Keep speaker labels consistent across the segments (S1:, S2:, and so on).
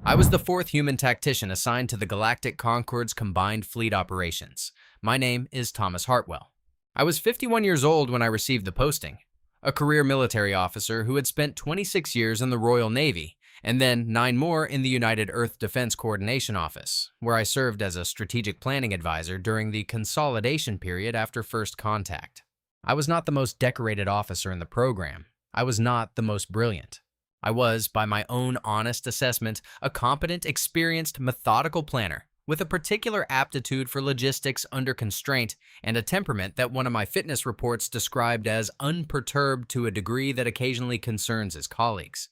S1: I was the fourth human tactician assigned to the Galactic Concord's combined fleet operations. My name is Thomas Hartwell. I was 51 years old when I received the posting, a career military officer who had spent 26 years in the Royal Navy, and then 9 more in the United Earth Defense Coordination Office, where I served as a strategic planning advisor during the consolidation period after first contact. I was not the most decorated officer in the program. I was not the most brilliant. I was, by my own honest assessment, a competent, experienced, methodical planner with a particular aptitude for logistics under constraint and a temperament that one of my fitness reports described as unperturbed to a degree that occasionally concerns his colleagues.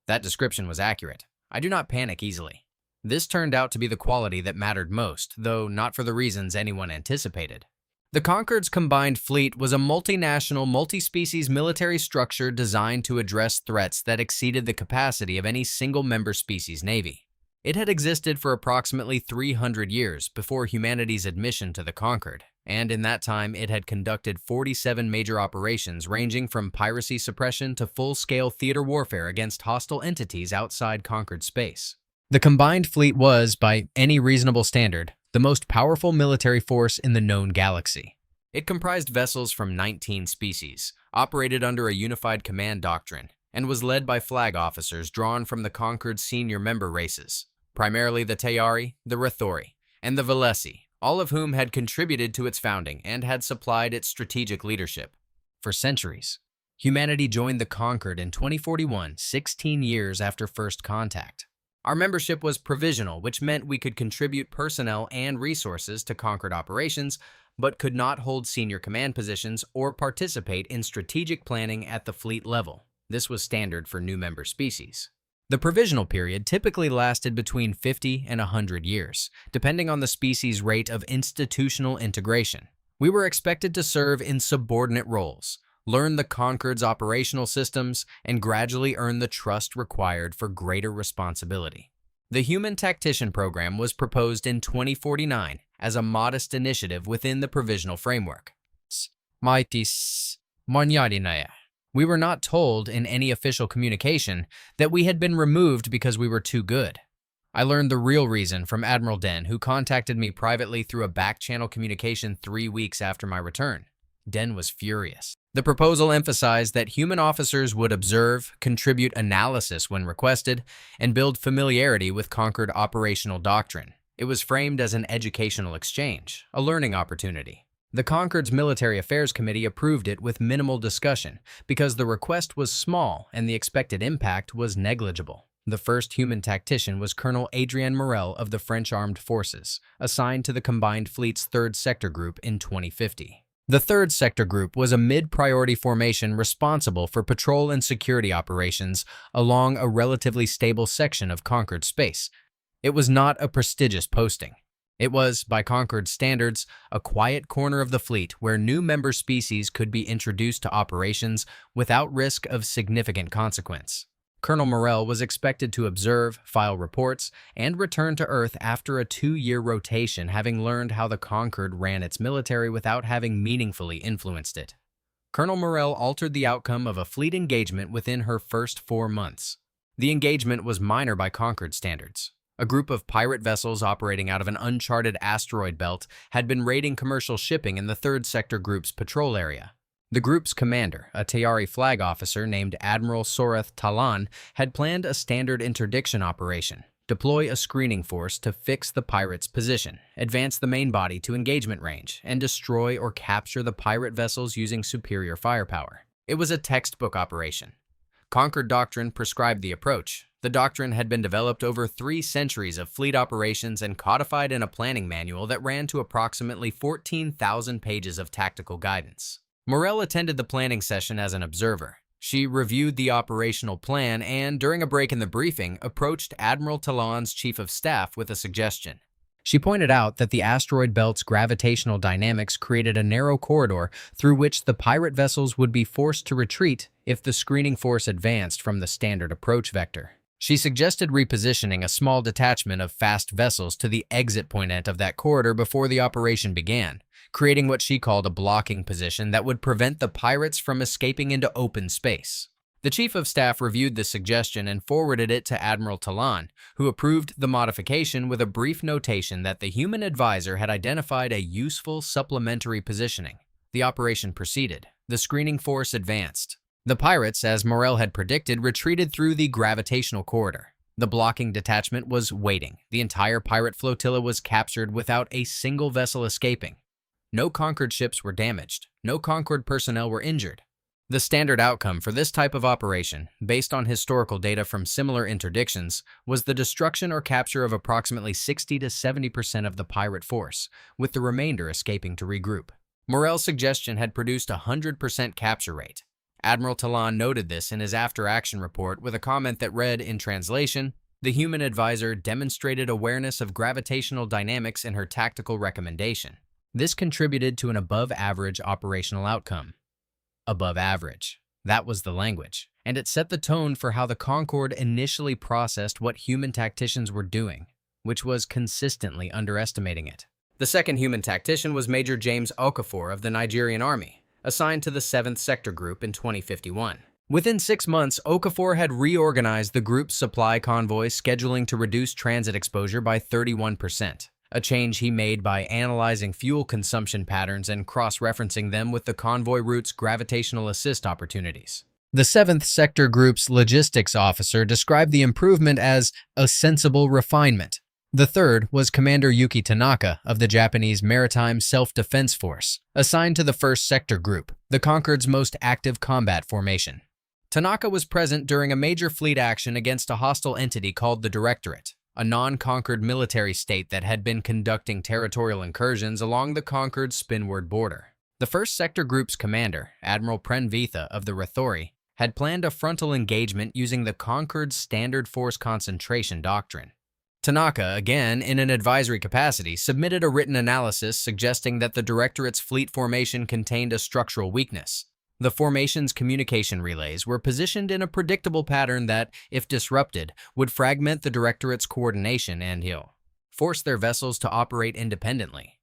S1: That description was accurate. I do not panic easily. This turned out to be the quality that mattered most, though not for the reasons anyone anticipated. The Concord's combined fleet was a multinational, multi-species military structure designed to address threats that exceeded the capacity of any single member species navy. It had existed for approximately 300 years before humanity's admission to the Concord, and in that time it had conducted 47 major operations ranging from piracy suppression to full-scale theater warfare against hostile entities outside Concord space. The combined fleet was, by any reasonable standard, the most powerful military force in the known galaxy. It comprised vessels from 19 species, operated under a unified command doctrine, and was led by flag officers drawn from the Concord's senior member races, primarily the Tayari, the Rathori, and the Velesi, all of whom had contributed to its founding and had supplied its strategic leadership. For centuries, humanity joined the Concord in 2041, 16 years after first contact. Our membership was provisional, which meant we could contribute personnel and resources to Concord operations, but could not hold senior command positions or participate in strategic planning at the fleet level. This was standard for new member species. The provisional period typically lasted between 50 and 100 years, depending on the species' rate of institutional integration. We were expected to serve in subordinate roles, learn the Concord's operational systems, and gradually earn the trust required for greater responsibility. The Human Tactician Program was proposed in 2049 as a modest initiative within the provisional framework. We were not told in any official communication that we had been removed because we were too good. I learned the real reason from Admiral Den, who contacted me privately through a back-channel communication 3 weeks after my return. Den was furious. The proposal emphasized that human officers would observe, contribute analysis when requested, and build familiarity with Concord operational doctrine. It was framed as an educational exchange, a learning opportunity. The Concord's Military Affairs Committee approved it with minimal discussion because the request was small and the expected impact was negligible. The first human tactician was Colonel Adrien Morel of the French Armed Forces, assigned to the Combined Fleet's 3rd Sector Group in 2050. The 3rd Sector Group was a mid-priority formation responsible for patrol and security operations along a relatively stable section of Concord space. It was not a prestigious posting. It was, by Concord standards, a quiet corner of the fleet where new member species could be introduced to operations without risk of significant consequence. Colonel Morel was expected to observe, file reports, and return to Earth after a 2-year rotation, having learned how the Concord ran its military without having meaningfully influenced it. Colonel Morel altered the outcome of a fleet engagement within her first 4 months. The engagement was minor by Concord standards. A group of pirate vessels operating out of an uncharted asteroid belt had been raiding commercial shipping in the 3rd Sector Group's patrol area. The group's commander, a Tayari flag officer named Admiral Sorath Talan, had planned a standard interdiction operation, deploy a screening force to fix the pirates' position, advance the main body to engagement range, and destroy or capture the pirate vessels using superior firepower. It was a textbook operation. Concord Doctrine prescribed the approach. The doctrine had been developed over 3 centuries of fleet operations and codified in a planning manual that ran to approximately 14,000 pages of tactical guidance. Morel attended the planning session as an observer. She reviewed the operational plan and, during a break in the briefing, approached Admiral Talan's chief of staff with a suggestion. She pointed out that the asteroid belt's gravitational dynamics created a narrow corridor through which the pirate vessels would be forced to retreat if the screening force advanced from the standard approach vector. She suggested repositioning a small detachment of fast vessels to the exit point of that corridor before the operation began, creating what she called a blocking position that would prevent the pirates from escaping into open space. The Chief of Staff reviewed the suggestion and forwarded it to Admiral Talon, who approved the modification with a brief notation that the human advisor had identified a useful supplementary positioning. The operation proceeded. The screening force advanced. The pirates, as Morel had predicted, retreated through the gravitational corridor. The blocking detachment was waiting. The entire pirate flotilla was captured without a single vessel escaping. No Concord ships were damaged. No Concord personnel were injured. The standard outcome for this type of operation, based on historical data from similar interdictions, was the destruction or capture of approximately 60 to 70% of the pirate force, with the remainder escaping to regroup. Morel's suggestion had produced a 100% capture rate. Admiral Talon noted this in his after-action report with a comment that read, in translation, "The human advisor demonstrated awareness of gravitational dynamics in her tactical recommendation. This contributed to an above-average operational outcome." Above average. That was the language, and it set the tone for how the Concorde initially processed what human tacticians were doing, which was consistently underestimating it. The second human tactician was Major James Okafor of the Nigerian Army, assigned to the 7th Sector Group in 2051. Within 6 months, Okafor had reorganized the group's supply convoy scheduling to reduce transit exposure by 31%. A change he made by analyzing fuel consumption patterns and cross-referencing them with the convoy route's gravitational assist opportunities. The 7th Sector Group's logistics officer described the improvement as a sensible refinement. The third was Commander Yuki Tanaka of the Japanese Maritime Self-Defense Force, assigned to the 1st Sector Group, the Concorde's most active combat formation. Tanaka was present during a major fleet action against a hostile entity called the Directorate, a non-conquered military state that had been conducting territorial incursions along the Concorde's spinward border. The 1st Sector Group's commander, Admiral Prenvitha of the Rathori, had planned a frontal engagement using the Concorde's standard force concentration doctrine. Tanaka, again in an advisory capacity, submitted a written analysis suggesting that the Directorate's fleet formation contained a structural weakness. The formation's communication relays were positioned in a predictable pattern that, if disrupted, would fragment the Directorate's coordination and force their vessels to operate independently.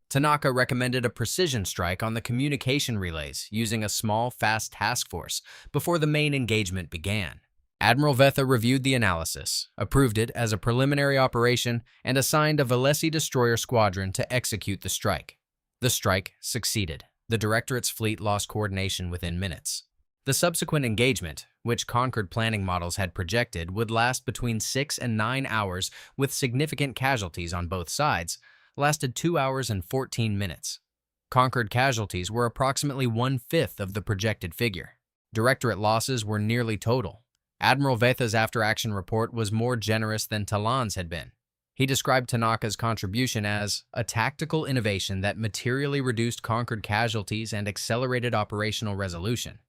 S1: Tanaka recommended a precision strike on the communication relays using a small, fast task force before the main engagement began. Admiral Vetha reviewed the analysis, approved it as a preliminary operation, and assigned a Velesi destroyer squadron to execute the strike. The strike succeeded. The Directorate's fleet lost coordination within minutes. The subsequent engagement, which Concord planning models had projected would last between 6 and 9 hours with significant casualties on both sides, lasted 2 hours and 14 minutes. Concord casualties were approximately 1/5 of the projected figure. Directorate losses were nearly total. Admiral Vetha's after-action report was more generous than Talon's had been. He described Tanaka's contribution as a tactical innovation that materially reduced Concord casualties and accelerated operational resolution.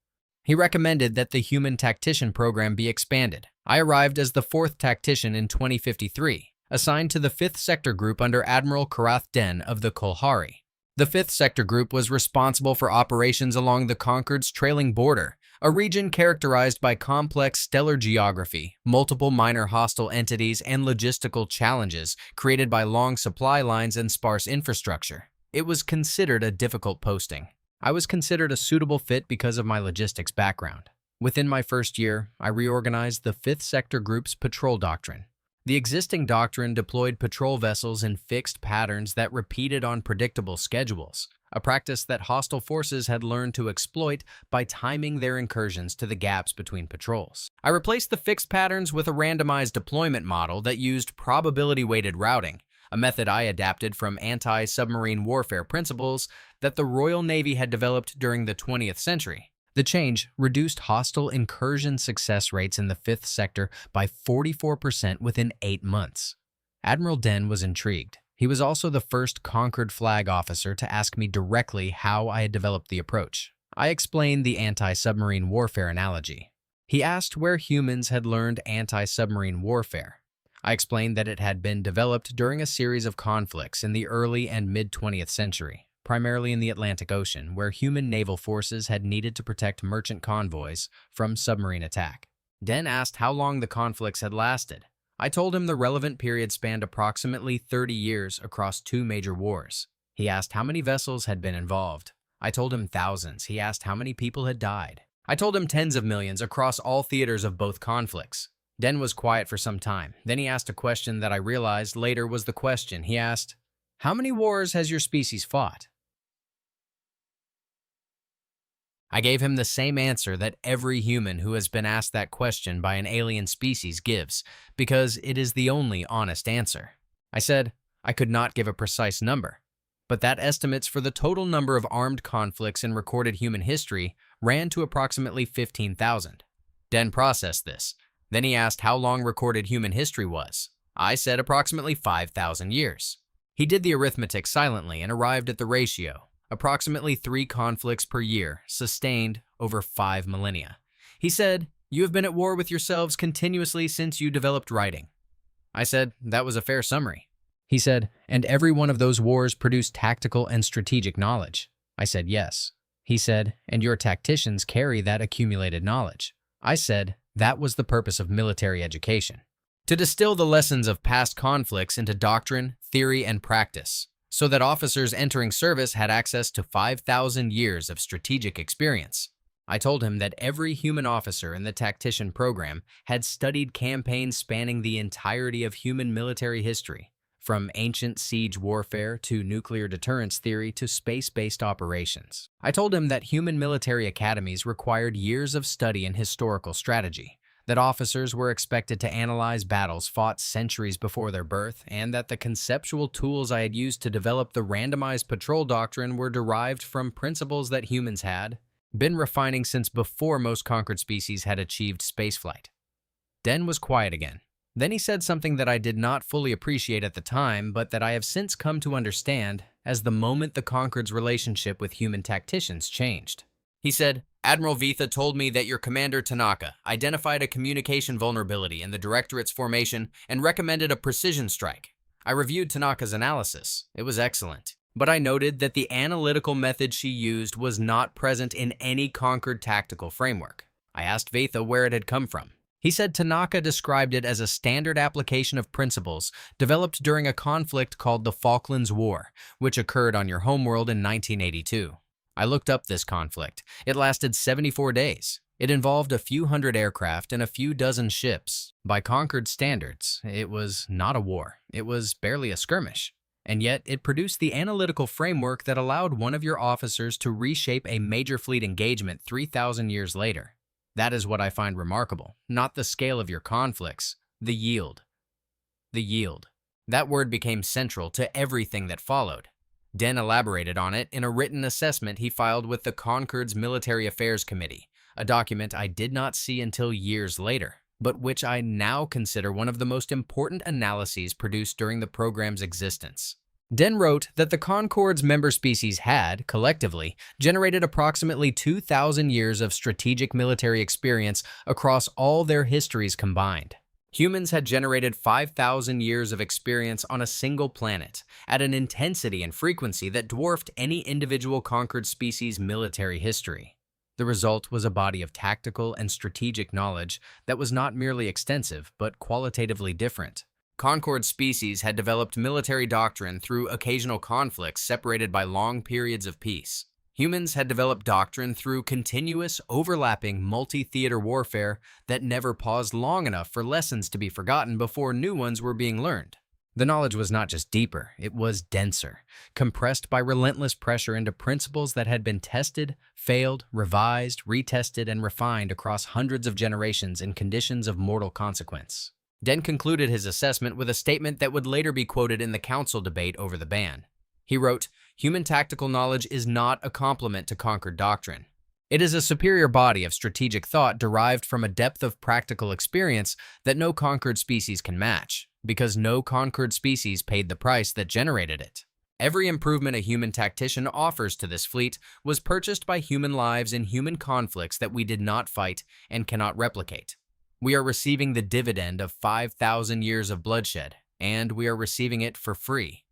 S1: He recommended that the human tactician program be expanded. I arrived as the 4th tactician in 2053, assigned to the 5th Sector Group under Admiral Karath Den of the Kolhari. The 5th Sector Group was responsible for operations along the Concorde's trailing border, a region characterized by complex stellar geography, multiple minor hostile entities, and logistical challenges created by long supply lines and sparse infrastructure. It was considered a difficult posting. I was considered a suitable fit because of my logistics background. Within my first year, I reorganized the 5th Sector Group's patrol doctrine. The existing doctrine deployed patrol vessels in fixed patterns that repeated on predictable schedules, a practice that hostile forces had learned to exploit by timing their incursions to the gaps between patrols. I replaced the fixed patterns with a randomized deployment model that used probability-weighted routing, a method I adapted from anti-submarine warfare principles that the Royal Navy had developed during the 20th century. The change reduced hostile incursion success rates in the 5th Sector by 44% within 8 months. Admiral Den was intrigued. He was also the first Concord flag officer to ask me directly how I had developed the approach. I explained the anti-submarine warfare analogy. He asked where humans had learned anti-submarine warfare. I explained that it had been developed during a series of conflicts in the early and mid-20th century, primarily in the Atlantic Ocean, where human naval forces had needed to protect merchant convoys from submarine attack. Den asked how long the conflicts had lasted. I told him the relevant period spanned approximately 30 years across 2 major wars. He asked how many vessels had been involved. I told him thousands. He asked how many people had died. I told him tens of millions across all theaters of both conflicts. Den was quiet for some time. Then he asked a question that I realized later was the question. He asked, "How many wars has your species fought?" I gave him the same answer that every human who has been asked that question by an alien species gives, because it is the only honest answer. I said, I could not give a precise number, but that estimates for the total number of armed conflicts in recorded human history ran to approximately 15,000. Den processed this. Then he asked how long recorded human history was. I said approximately 5,000 years. He did the arithmetic silently and arrived at the ratio. Approximately 3 conflicts per year, sustained over 5 millennia. He said, "You have been at war with yourselves continuously since you developed writing." I said, that was a fair summary. He said, and every one of those wars produced tactical and strategic knowledge. I said, yes. He said, and your tacticians carry that accumulated knowledge. I said, that was the purpose of military education. To distill the lessons of past conflicts into doctrine, theory, and practice, so that officers entering service had access to 5,000 years of strategic experience. I told him that every human officer in the tactician program had studied campaigns spanning the entirety of human military history, from ancient siege warfare to nuclear deterrence theory to space-based operations. I told him that human military academies required years of study in historical strategy, that officers were expected to analyze battles fought centuries before their birth, and that the conceptual tools I had used to develop the randomized patrol doctrine were derived from principles that humans had been refining since before most conquered species had achieved spaceflight. Den was quiet again. Then he said something that I did not fully appreciate at the time, but that I have since come to understand as the moment the conquered's relationship with human tacticians changed. He said, Admiral Vitha told me that your commander Tanaka identified a communication vulnerability in the Directorate's formation and recommended a precision strike. I reviewed Tanaka's analysis. It was excellent. But I noted that the analytical method she used was not present in any conquered tactical framework. I asked Vitha where it had come from. He said Tanaka described it as a standard application of principles developed during a conflict called the Falklands War, which occurred on your homeworld in 1982. I looked up this conflict. It lasted 74 days. It involved a few hundred aircraft and a few dozen ships. By conquered standards, it was not a war. It was barely a skirmish. And yet, it produced the analytical framework that allowed one of your officers to reshape a major fleet engagement 3,000 years later. That is what I find remarkable. Not the scale of your conflicts, the yield. The yield. That word became central to everything that followed. Den elaborated on it in a written assessment he filed with the Concord's Military Affairs Committee, a document I did not see until years later, but which I now consider one of the most important analyses produced during the program's existence. Den wrote that the Concord's member species had, collectively, generated approximately 2,000 years of strategic military experience across all their histories combined. Humans had generated 5,000 years of experience on a single planet, at an intensity and frequency that dwarfed any individual conquered species' military history. The result was a body of tactical and strategic knowledge that was not merely extensive, but qualitatively different. Concord species had developed military doctrine through occasional conflicts separated by long periods of peace. Humans had developed doctrine through continuous, overlapping, multi-theater warfare that never paused long enough for lessons to be forgotten before new ones were being learned. The knowledge was not just deeper, it was denser, compressed by relentless pressure into principles that had been tested, failed, revised, retested, and refined across hundreds of generations in conditions of mortal consequence. Den concluded his assessment with a statement that would later be quoted in the council debate over the ban. He wrote, "Human tactical knowledge is not a complement to conquered doctrine. It is a superior body of strategic thought derived from a depth of practical experience that no conquered species can match, because no conquered species paid the price that generated it. Every improvement a human tactician offers to this fleet was purchased by human lives in human conflicts that we did not fight and cannot replicate. We are receiving the dividend of 5,000 years of bloodshed, and we are receiving it for free."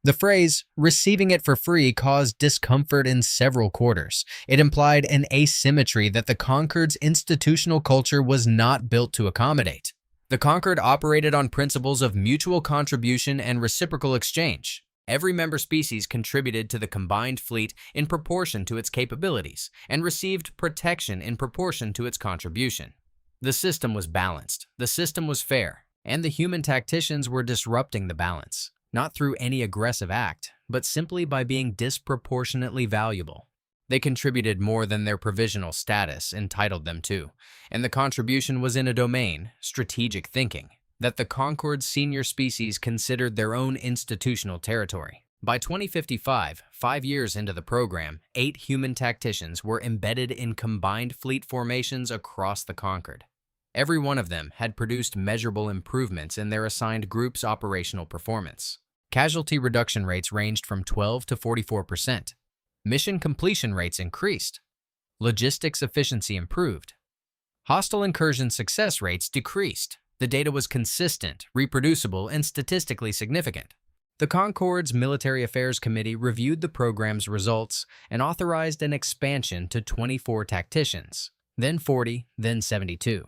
S1: The phrase, "receiving it for free," caused discomfort in several quarters. It implied an asymmetry that the Concord's institutional culture was not built to accommodate. The Concord operated on principles of mutual contribution and reciprocal exchange. Every member species contributed to the combined fleet in proportion to its capabilities and received protection in proportion to its contribution. The system was balanced, the system was fair, and the human tacticians were disrupting the balance, not through any aggressive act, but simply by being disproportionately valuable. They contributed more than their provisional status entitled them to, and the contribution was in a domain, strategic thinking, that the Concord's senior species considered their own institutional territory. By 2055, 5 years into the program, 8 human tacticians were embedded in combined fleet formations across the Concord. Every one of them had produced measurable improvements in their assigned group's operational performance. Casualty reduction rates ranged from 12 to 44%. Mission completion rates increased. Logistics efficiency improved. Hostile incursion success rates decreased. The data was consistent, reproducible, and statistically significant. The Concord's Military Affairs Committee reviewed the program's results and authorized an expansion to 24 tacticians, then 40, then 72.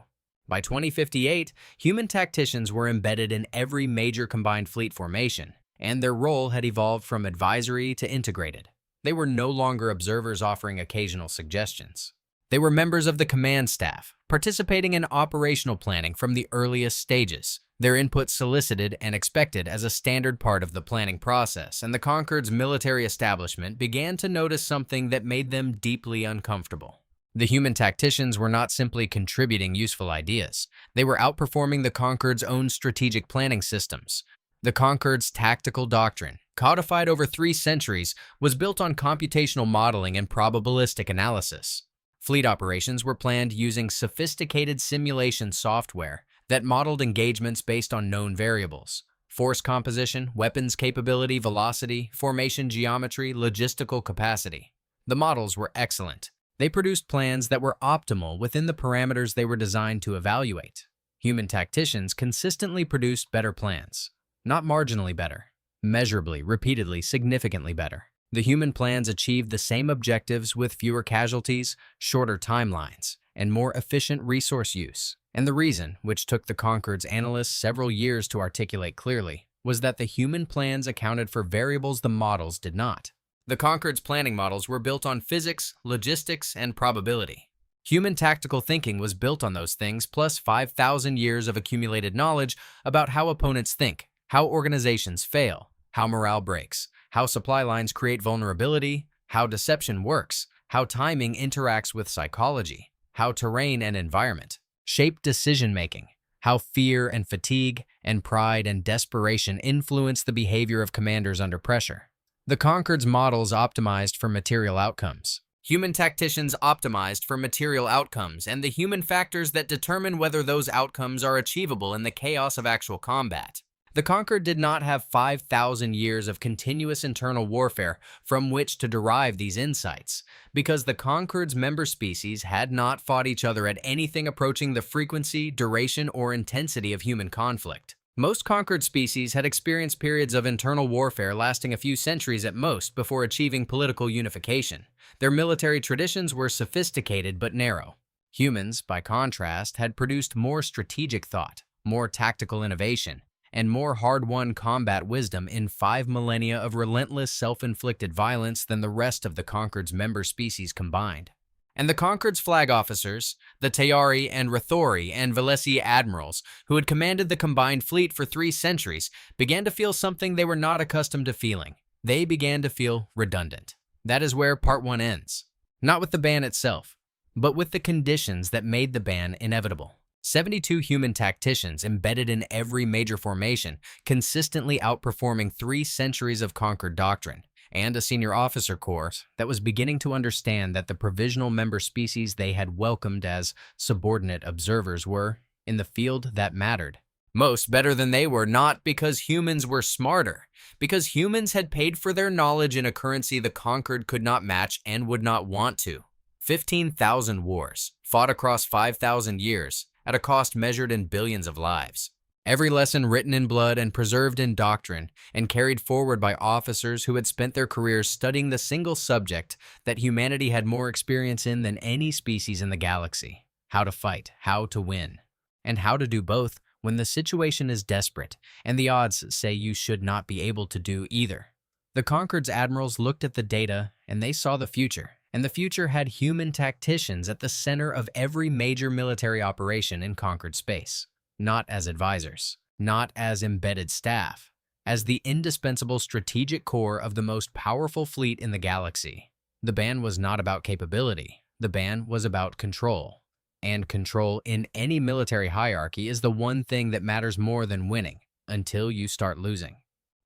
S1: By 2058, human tacticians were embedded in every major combined fleet formation, and their role had evolved from advisory to integrated. They were no longer observers offering occasional suggestions. They were members of the command staff, participating in operational planning from the earliest stages. Their input solicited and expected as a standard part of the planning process, and the Concord's military establishment began to notice something that made them deeply uncomfortable. The human tacticians were not simply contributing useful ideas. They were outperforming the Concord's own strategic planning systems. The Concord's tactical doctrine, codified over 3 centuries, was built on computational modeling and probabilistic analysis. Fleet operations were planned using sophisticated simulation software that modeled engagements based on known variables: force composition, weapons capability, velocity, formation geometry, logistical capacity. The models were excellent. They produced plans that were optimal within the parameters they were designed to evaluate. Human tacticians consistently produced better plans. Not marginally better. Measurably, repeatedly, significantly better. The human plans achieved the same objectives with fewer casualties, shorter timelines, and more efficient resource use. And the reason, which took the Concord's analysts several years to articulate clearly, was that the human plans accounted for variables the models did not. The Concord's planning models were built on physics, logistics, and probability. Human tactical thinking was built on those things, plus 5,000 years of accumulated knowledge about how opponents think, how organizations fail, how morale breaks, how supply lines create vulnerability, how deception works, how timing interacts with psychology, how terrain and environment shape decision-making, how fear and fatigue and pride and desperation influence the behavior of commanders under pressure. The Concord's models optimized for material outcomes. Human tacticians optimized for material outcomes and the human factors that determine whether those outcomes are achievable in the chaos of actual combat. The Concord did not have 5,000 years of continuous internal warfare from which to derive these insights, because the Concord's member species had not fought each other at anything approaching the frequency, duration, or intensity of human conflict. Most Concord species had experienced periods of internal warfare lasting a few centuries at most before achieving political unification. Their military traditions were sophisticated but narrow. Humans, by contrast, had produced more strategic thought, more tactical innovation, and more hard-won combat wisdom in 5 millennia of relentless self-inflicted violence than the rest of the Concord's member species combined. And the Concord's flag officers, the Tayari and Rathori and Velesi admirals, who had commanded the combined fleet for 3 centuries, began to feel something they were not accustomed to feeling. They began to feel redundant. That is where Part 1 ends. Not with the ban itself, but with the conditions that made the ban inevitable. 72 human tacticians embedded in every major formation, consistently outperforming 3 centuries of Concord doctrine, and a senior officer corps that was beginning to understand that the provisional member species they had welcomed as subordinate observers were, in the field that mattered, most better than they were, not because humans were smarter, because humans had paid for their knowledge in a currency the Concord could not match and would not want to. 15,000 wars, fought across 5,000 years, at a cost measured in billions of lives. Every lesson written in blood and preserved in doctrine and carried forward by officers who had spent their careers studying the single subject that humanity had more experience in than any species in the galaxy: how to fight, how to win, and how to do both when the situation is desperate and the odds say you should not be able to do either. The Concord's admirals looked at the data and they saw the future. And the future had human tacticians at the center of every major military operation in conquered space. Not as advisors, not as embedded staff, as the indispensable strategic core of the most powerful fleet in the galaxy. The ban was not about capability. The ban was about control. And control in any military hierarchy is the one thing that matters more than winning, until you start losing.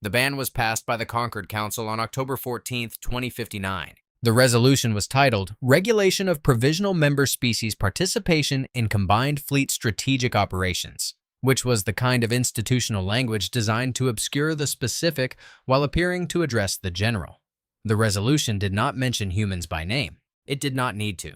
S1: The ban was passed by the Concord Council on October 14, 2059. The resolution was titled, Regulation of Provisional Member Species Participation in Combined Fleet Strategic Operations, which was the kind of institutional language designed to obscure the specific while appearing to address the general. The resolution did not mention humans by name. It did not need to.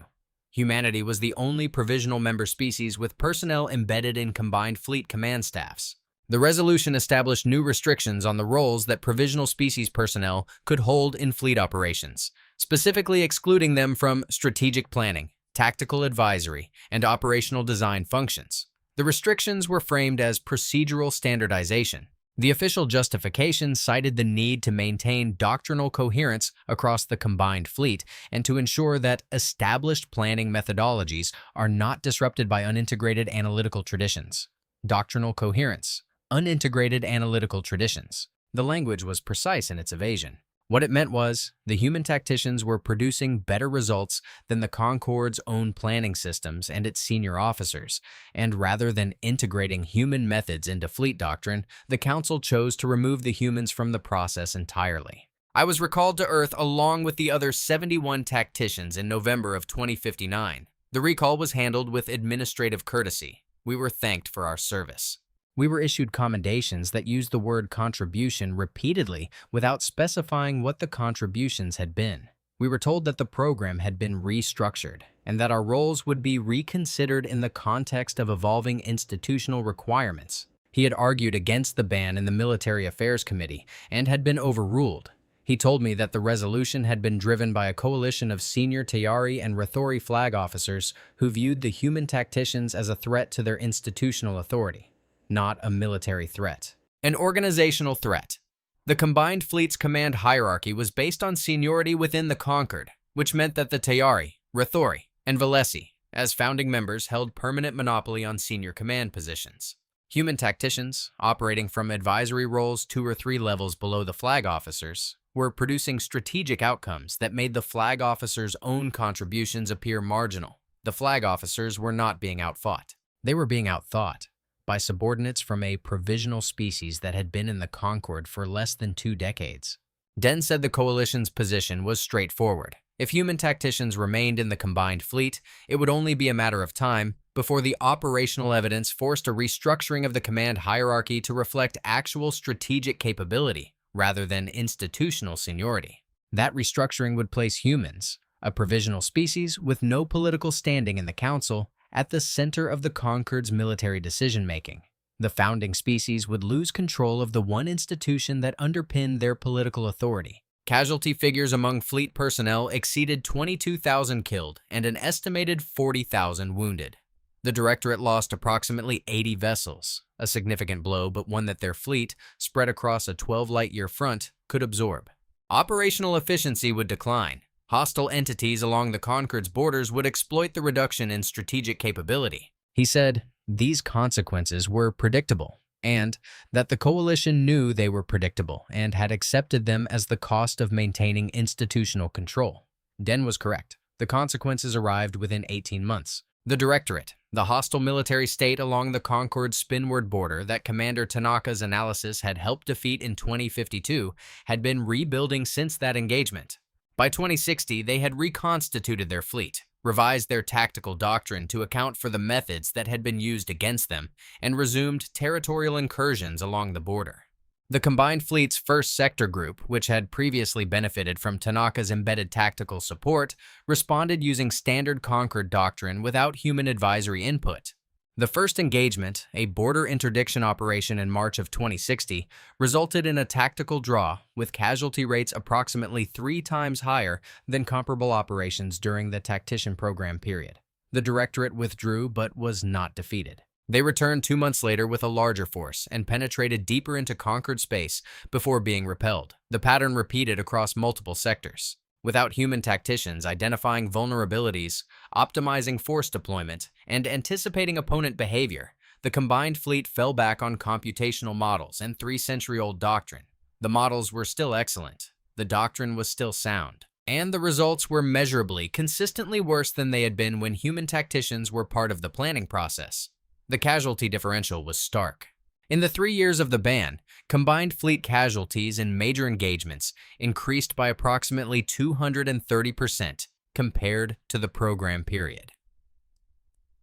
S1: Humanity was the only provisional member species with personnel embedded in combined fleet command staffs. The resolution established new restrictions on the roles that provisional species personnel could hold in fleet operations, specifically excluding them from strategic planning, tactical advisory, and operational design functions. The restrictions were framed as procedural standardization. The official justification cited the need to maintain doctrinal coherence across the combined fleet and to ensure that established planning methodologies are not disrupted by unintegrated analytical traditions. Doctrinal coherence. Unintegrated analytical traditions. The language was precise in its evasion. What it meant was, the human tacticians were producing better results than the Concord's own planning systems and its senior officers, and rather than integrating human methods into fleet doctrine, the Council chose to remove the humans from the process entirely. I was recalled to Earth along with the other 71 tacticians in November of 2059. The recall was handled with administrative courtesy. We were thanked for our service. We were issued commendations that used the word contribution repeatedly without specifying what the contributions had been. We were told that the program had been restructured and that our roles would be reconsidered in the context of evolving institutional requirements. He had argued against the ban in the Military Affairs Committee and had been overruled. He told me that the resolution had been driven by a coalition of senior Tayari and Rathori flag officers who viewed the human tacticians as a threat to their institutional authority. Not a military threat. An organizational threat. The combined fleet's command hierarchy was based on seniority within the Concord, which meant that the Tayari, Rathori, and Valesi, as founding members, held permanent monopoly on senior command positions. Human tacticians, operating from advisory roles 2 or 3 levels below the flag officers, were producing strategic outcomes that made the flag officers' own contributions appear marginal. The flag officers were not being outfought. They were being outthought by subordinates from a provisional species that had been in the Concord for less than 2 decades. Den said the coalition's position was straightforward. If human tacticians remained in the combined fleet, it would only be a matter of time before the operational evidence forced a restructuring of the command hierarchy to reflect actual strategic capability rather than institutional seniority. That restructuring would place humans, a provisional species with no political standing in the Council, at the center of the Concord's military decision-making. The founding species would lose control of the one institution that underpinned their political authority. Casualty figures among fleet personnel exceeded 22,000 killed and an estimated 40,000 wounded. The Directorate lost approximately 80 vessels, a significant blow but one that their fleet, spread across a 12-light-year front, could absorb. Operational efficiency would decline. Hostile entities along the Concord's borders would exploit the reduction in strategic capability. He said these consequences were predictable, and that the coalition knew they were predictable and had accepted them as the cost of maintaining institutional control. Den was correct. The consequences arrived within 18 months. The Directorate, the hostile military state along the Concord's spinward border that Commander Tanaka's analysis had helped defeat in 2052, had been rebuilding since that engagement. By 2060, they had reconstituted their fleet, revised their tactical doctrine to account for the methods that had been used against them, and resumed territorial incursions along the border. The combined fleet's first sector group, which had previously benefited from Tanaka's embedded tactical support, responded using standard Concord doctrine without human advisory input. The first engagement, a border interdiction operation in March of 2060, resulted in a tactical draw with casualty rates approximately 3 times higher than comparable operations during the Tactician program period. The Directorate withdrew but was not defeated. They returned 2 months later with a larger force and penetrated deeper into conquered space before being repelled. The pattern repeated across multiple sectors. Without human tacticians identifying vulnerabilities, optimizing force deployment, and anticipating opponent behavior, the combined fleet fell back on computational models and 3-century-old doctrine. The models were still excellent, the doctrine was still sound, and the results were measurably, consistently worse than they had been when human tacticians were part of the planning process. The casualty differential was stark. In the 3 years of the ban, combined fleet casualties in major engagements increased by approximately 230% compared to the program period.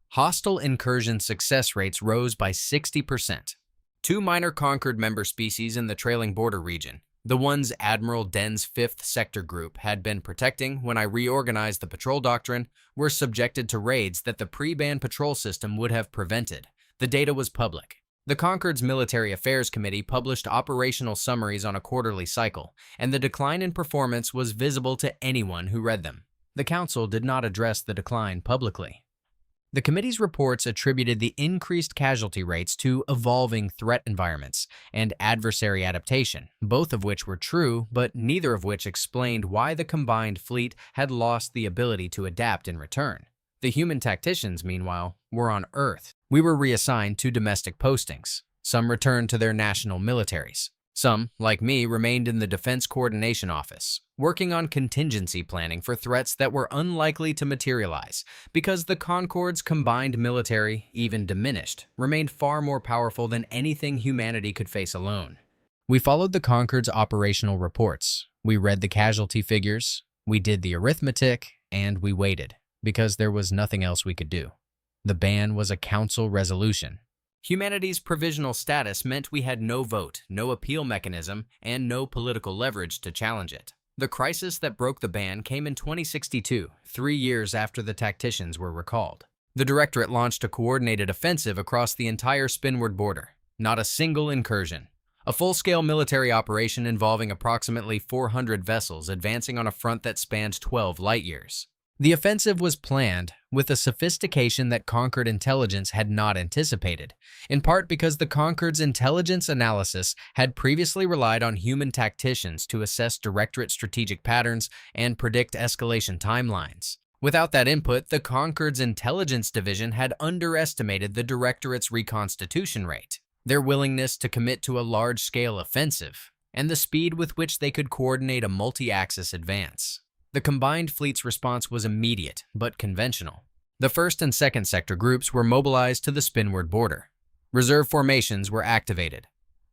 S1: Hostile incursion success rates rose by 60%. 2 minor conquered member species in the trailing border region, the ones Admiral Den's 5th Sector Group had been protecting when I reorganized the patrol doctrine, were subjected to raids that the pre-ban patrol system would have prevented. The data was public. The Concord's Military Affairs Committee published operational summaries on a quarterly cycle, and the decline in performance was visible to anyone who read them. The Council did not address the decline publicly. The committee's reports attributed the increased casualty rates to evolving threat environments and adversary adaptation, both of which were true, but neither of which explained why the combined fleet had lost the ability to adapt in return. The human tacticians, meanwhile, were on Earth. We were reassigned to domestic postings. Some returned to their national militaries. Some, like me, remained in the Defense Coordination Office, working on contingency planning for threats that were unlikely to materialize because the Concord's combined military, even diminished, remained far more powerful than anything humanity could face alone. We followed the Concord's operational reports. We read the casualty figures, we did the arithmetic, and we waited, because there was nothing else we could do. The ban was a council resolution. Humanity's provisional status meant we had no vote, no appeal mechanism, and no political leverage to challenge it. The crisis that broke the ban came in 2062, 3 years after the tacticians were recalled. The Directorate launched a coordinated offensive across the entire Spinward border. Not a single incursion. A full-scale military operation involving approximately 400 vessels advancing on a front that spanned 12 light-years. The offensive was planned with a sophistication that Concord intelligence had not anticipated, in part because the Concord's intelligence analysis had previously relied on human tacticians to assess Directorate strategic patterns and predict escalation timelines. Without that input, the Concord's intelligence division had underestimated the Directorate's reconstitution rate, their willingness to commit to a large-scale offensive, and the speed with which they could coordinate a multi-axis advance. The combined fleet's response was immediate, but conventional. The 1st and 2nd Sector groups were mobilized to the Spinward border. Reserve formations were activated.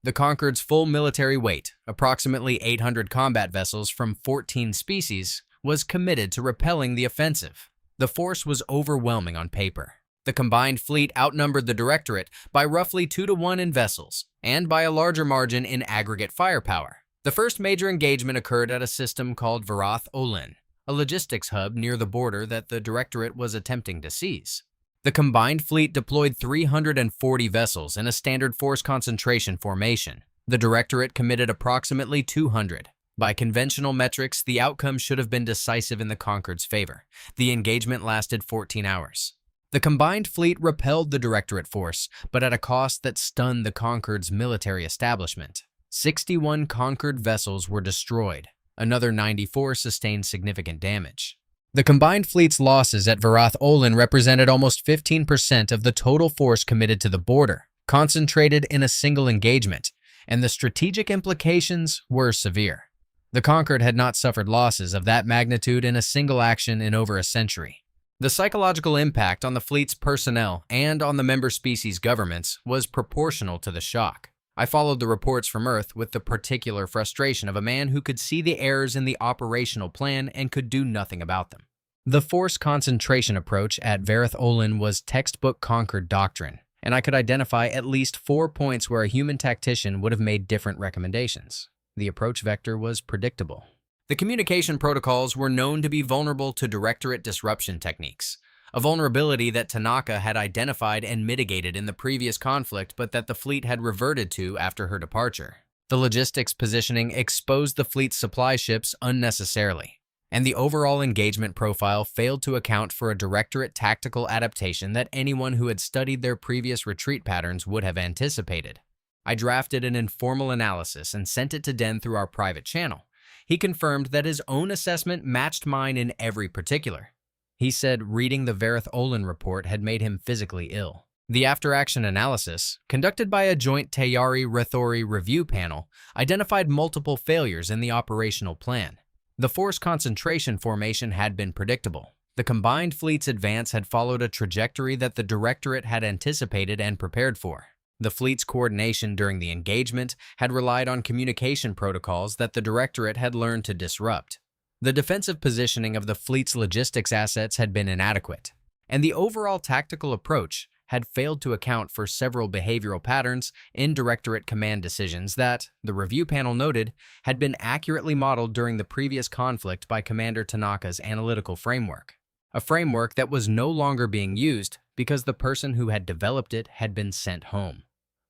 S1: The Concord's full military weight, approximately 800 combat vessels from 14 species, was committed to repelling the offensive. The force was overwhelming on paper. The combined fleet outnumbered the Directorate by roughly 2-to-1 in vessels, and by a larger margin in aggregate firepower. The first major engagement occurred at a system called Varath Olin, a logistics hub near the border that the Directorate was attempting to seize. The combined fleet deployed 340 vessels in a standard force concentration formation. The Directorate committed approximately 200. By conventional metrics, the outcome should have been decisive in the Concord's favor. The engagement lasted 14 hours. The combined fleet repelled the Directorate force, but at a cost that stunned the Concord's military establishment. 61 Concord vessels were destroyed. Another 94 sustained significant damage. The combined fleet's losses at Varath Olin represented almost 15% of the total force committed to the border, concentrated in a single engagement, and the strategic implications were severe. The Concord had not suffered losses of that magnitude in a single action in over a century. The psychological impact on the fleet's personnel and on the member species' governments was proportional to the shock. I followed the reports from Earth with the particular frustration of a man who could see the errors in the operational plan and could do nothing about them. The force concentration approach at Varath Olin was textbook Concord doctrine, and I could identify at least 4 points where a human tactician would have made different recommendations. The approach vector was predictable. The communication protocols were known to be vulnerable to Directorate disruption techniques, a vulnerability that Tanaka had identified and mitigated in the previous conflict but that the fleet had reverted to after her departure. The logistics positioning exposed the fleet's supply ships unnecessarily. and the overall engagement profile failed to account for a directorate tactical adaptation that anyone who had studied their previous retreat patterns would have anticipated. I drafted an informal analysis and sent it to Den through our private channel. He confirmed that his own assessment matched mine in every particular. He said reading the Verith Olin report had made him physically ill. The after-action analysis, conducted by a joint Tayari-Rathori review panel, identified multiple failures in the operational plan. The force concentration formation had been predictable. The combined fleet's advance had followed a trajectory that the Directorate had anticipated and prepared for. The fleet's coordination during the engagement had relied on communication protocols that the Directorate had learned to disrupt. The defensive positioning of the fleet's logistics assets had been inadequate, and the overall tactical approach had failed to account for several behavioral patterns in Directorate command decisions that, the review panel noted, had been accurately modeled during the previous conflict by Commander Tanaka's analytical framework, a framework that was no longer being used because the person who had developed it had been sent home.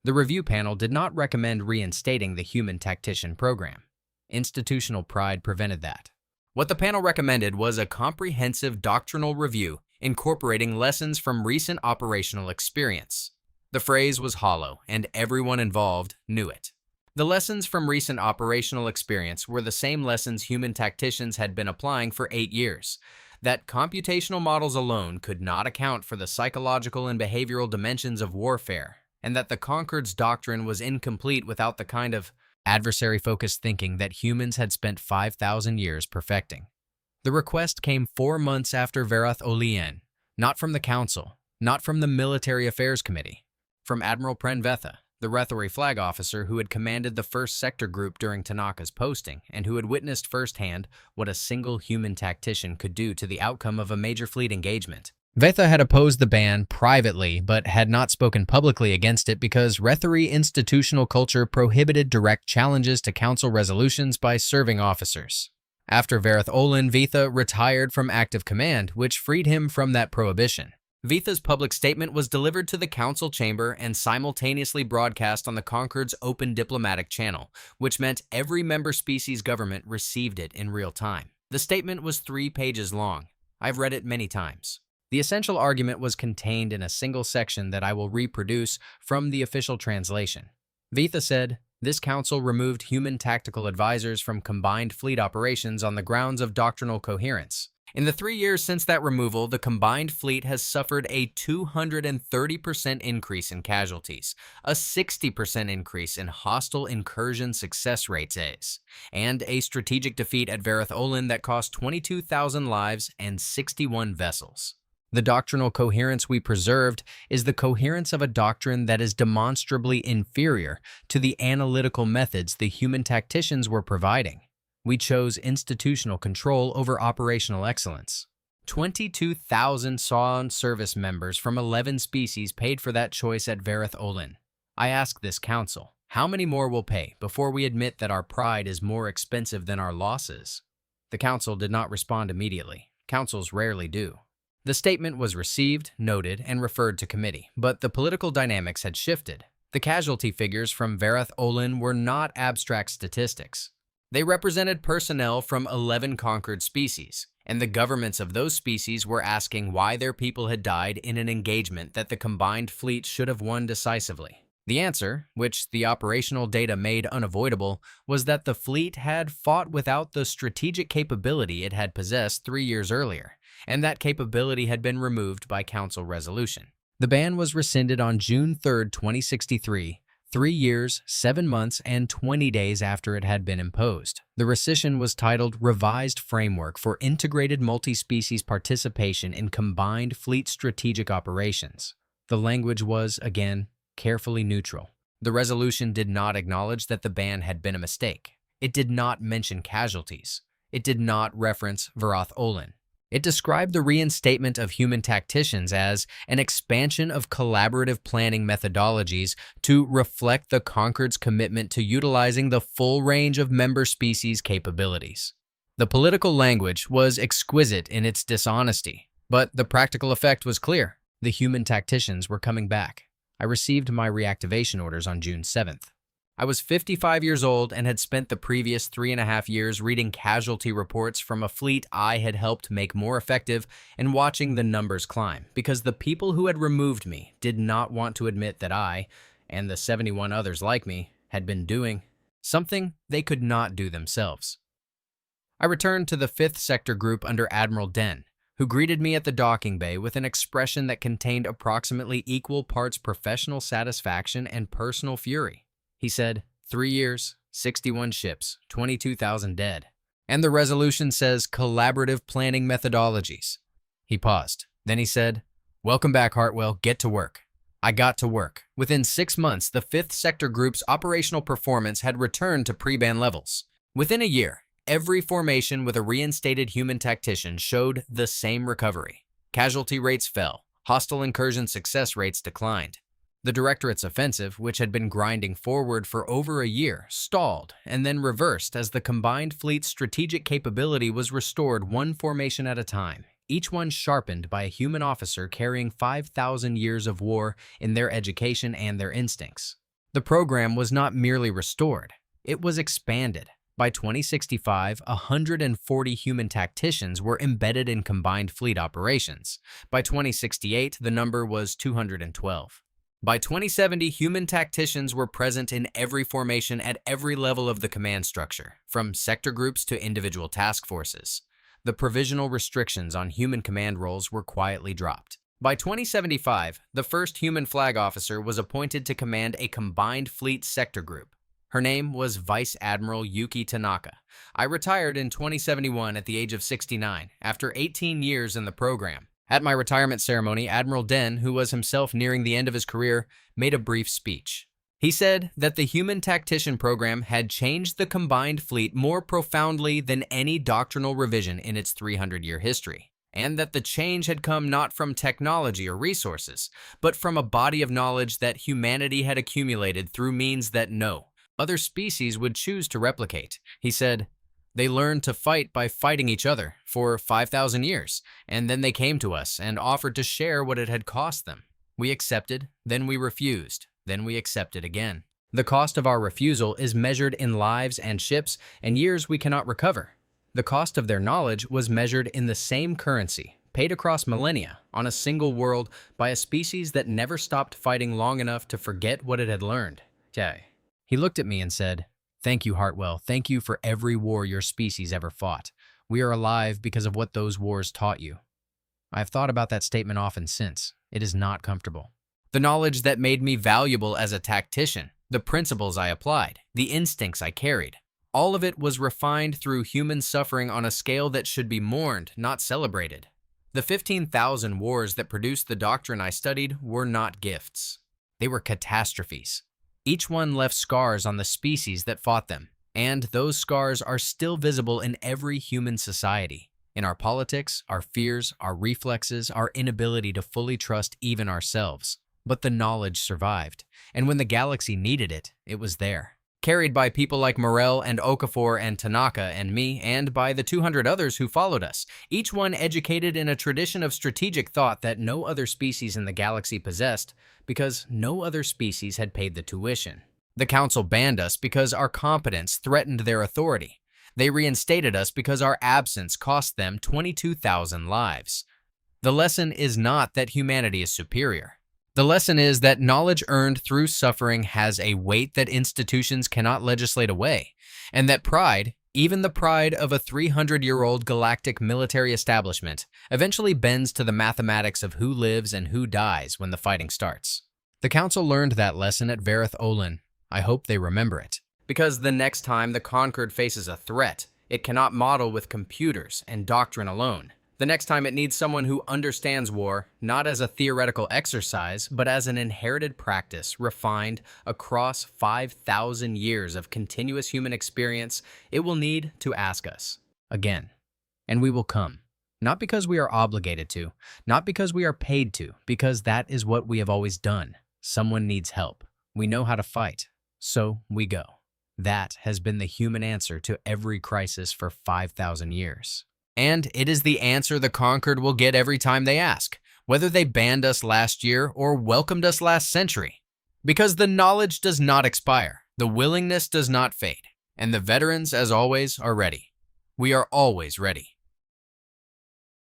S1: The review panel did not recommend reinstating the human tactician program. Institutional pride prevented that. What the panel recommended was a comprehensive doctrinal review incorporating lessons from recent operational experience. The phrase was hollow, and everyone involved knew it. The lessons from recent operational experience were the same lessons human tacticians had been applying for 8 years, that computational models alone could not account for the psychological and behavioral dimensions of warfare, and that the Concord's doctrine was incomplete without the kind of adversary-focused thinking that humans had spent 5,000 years perfecting. The request came 4 months after Verith Olin, not from the Council, not from the Military Affairs Committee, from Admiral Pren Vetha, the Rathori flag officer who had commanded the 1st Sector Group during Tanaka's posting and who had witnessed firsthand what a single human tactician could do to the outcome of a major fleet engagement. Vetha had opposed the ban privately but had not spoken publicly against it because Rathori institutional culture prohibited direct challenges to Council resolutions by serving officers. After Verith Olin, Vetha retired from active command, which freed him from that prohibition. Vetha's public statement was delivered to the Council chamber and simultaneously broadcast on the Concord's open diplomatic channel, which meant every member species government received it in real time. The statement was 3 pages long. I've read it many times. The essential argument was contained in a single section that I will reproduce from the official translation. Vetha said, "This council removed human tactical advisors from combined fleet operations on the grounds of doctrinal coherence. In the 3 years since that removal, the combined fleet has suffered a 230% increase in casualties, a 60% increase in hostile incursion success rates, and a strategic defeat at Verith Olin that cost 22,000 lives and 61 vessels. The doctrinal coherence we preserved is the coherence of a doctrine that is demonstrably inferior to the analytical methods the human tacticians were providing. We chose institutional control over operational excellence. 22,000 SAWN service members from 11 species paid for that choice at Verith Olin. I ask this council, how many more will pay before we admit that our pride is more expensive than our losses?" The council did not respond immediately. Councils rarely do. The statement was received, noted, and referred to committee, but the political dynamics had shifted. The casualty figures from Verith Olin were not abstract statistics. They represented personnel from 11 conquered species, and the governments of those species were asking why their people had died in an engagement that the combined fleet should have won decisively. The answer, which the operational data made unavoidable, was that the fleet had fought without the strategic capability it had possessed 3 years earlier, and that capability had been removed by Council resolution. The ban was rescinded on June 3, 2063, 3 years, 7 months, and 20 days after it had been imposed. The rescission was titled Revised Framework for Integrated Multi-Species Participation in Combined Fleet Strategic Operations. The language was, again, carefully neutral. The resolution did not acknowledge that the ban had been a mistake. It did not mention casualties. It did not reference Verith Olin. It described the reinstatement of human tacticians as an expansion of collaborative planning methodologies to reflect the Concord's commitment to utilizing the full range of member species capabilities. The political language was exquisite in its dishonesty, but the practical effect was clear. The human tacticians were coming back. I received my reactivation orders on June 7th. I was 55 years old and had spent the previous 3.5 years reading casualty reports from a fleet I had helped make more effective and watching the numbers climb, because the people who had removed me did not want to admit that I, and the 71 others like me, had been doing something they could not do themselves. I returned to the 5th Sector Group under Admiral Den, who greeted me at the docking bay with an expression that contained approximately equal parts professional satisfaction and personal fury. He said, 3 years, 61 ships, 22,000 dead. And the resolution says collaborative planning methodologies. He paused. Then he said, welcome back, Hartwell. Get to work. I got to work. Within 6 months, the 5th Sector Group's operational performance had returned to pre-ban levels. Within a year, every formation with a reinstated human tactician showed the same recovery. Casualty rates fell. Hostile incursion success rates declined. The Directorate's offensive, which had been grinding forward for over a year, stalled and then reversed as the combined fleet's strategic capability was restored one formation at a time, each one sharpened by a human officer carrying 5,000 years of war in their education and their instincts. The program was not merely restored, it was expanded. By 2065, 140 human tacticians were embedded in combined fleet operations. By 2068, the number was 212. By 2070, human tacticians were present in every formation at every level of the command structure, from sector groups to individual task forces. The provisional restrictions on human command roles were quietly dropped. By 2075, the first human flag officer was appointed to command a combined fleet sector group. Her name was Vice Admiral Yuki Tanaka. I retired in 2071 at the age of 69, after 18 years in the program. At my retirement ceremony, Admiral Den, who was himself nearing the end of his career, made a brief speech. He said that the human tactician program had changed the combined fleet more profoundly than any doctrinal revision in its 300-year history, and that the change had come not from technology or resources, but from a body of knowledge that humanity had accumulated through means that no other species would choose to replicate. He said, they learned to fight by fighting each other for 5,000 years, and then they came to us and offered to share what it had cost them. We accepted, then we refused, then we accepted again. The cost of our refusal is measured in lives and ships and years we cannot recover. The cost of their knowledge was measured in the same currency, paid across millennia, on a single world by a species that never stopped fighting long enough to forget what it had learned. He looked at me and said, thank you, Hartwell. Thank you for every war your species ever fought. We are alive because of what those wars taught you. I have thought about that statement often since. It is not comfortable. The knowledge that made me valuable as a tactician, the principles I applied, the instincts I carried, all of it was refined through human suffering on a scale that should be mourned, not celebrated. The 15,000 wars that produced the doctrine I studied were not gifts. They were catastrophes. Each one left scars on the species that fought them, and those scars are still visible in every human society. In our politics, our fears, our reflexes, our inability to fully trust even ourselves. But the knowledge survived, and when the galaxy needed it, it was there. Carried by people like Morel and Okafor and Tanaka and me, and by the 200 others who followed us, each one educated in a tradition of strategic thought that no other species in the galaxy possessed, because no other species had paid the tuition. The Council banned us because our competence threatened their authority. They reinstated us because our absence cost them 22,000 lives. The lesson is not that humanity is superior. The lesson is that knowledge earned through suffering has a weight that institutions cannot legislate away, and that pride, even the pride of a 300-year-old galactic military establishment, eventually bends to the mathematics of who lives and who dies when the fighting starts. The Council learned that lesson at Vareth Olin. I hope they remember it. Because the next time the Conquered faces a threat, it cannot model with computers and doctrine alone. The next time it needs someone who understands war, not as a theoretical exercise, but as an inherited practice refined across 5,000 years of continuous human experience, it will need to ask us again. And we will come. Not because we are obligated to, not because we are paid to, because that is what we have always done. Someone needs help. We know how to fight. So we go. That has been the human answer to every crisis for 5,000 years. And it is the answer the Conquered will get every time they ask, whether they banned us last year or welcomed us last century. Because the knowledge does not expire. The willingness does not fade, and the veterans, as always, are ready. We are always ready.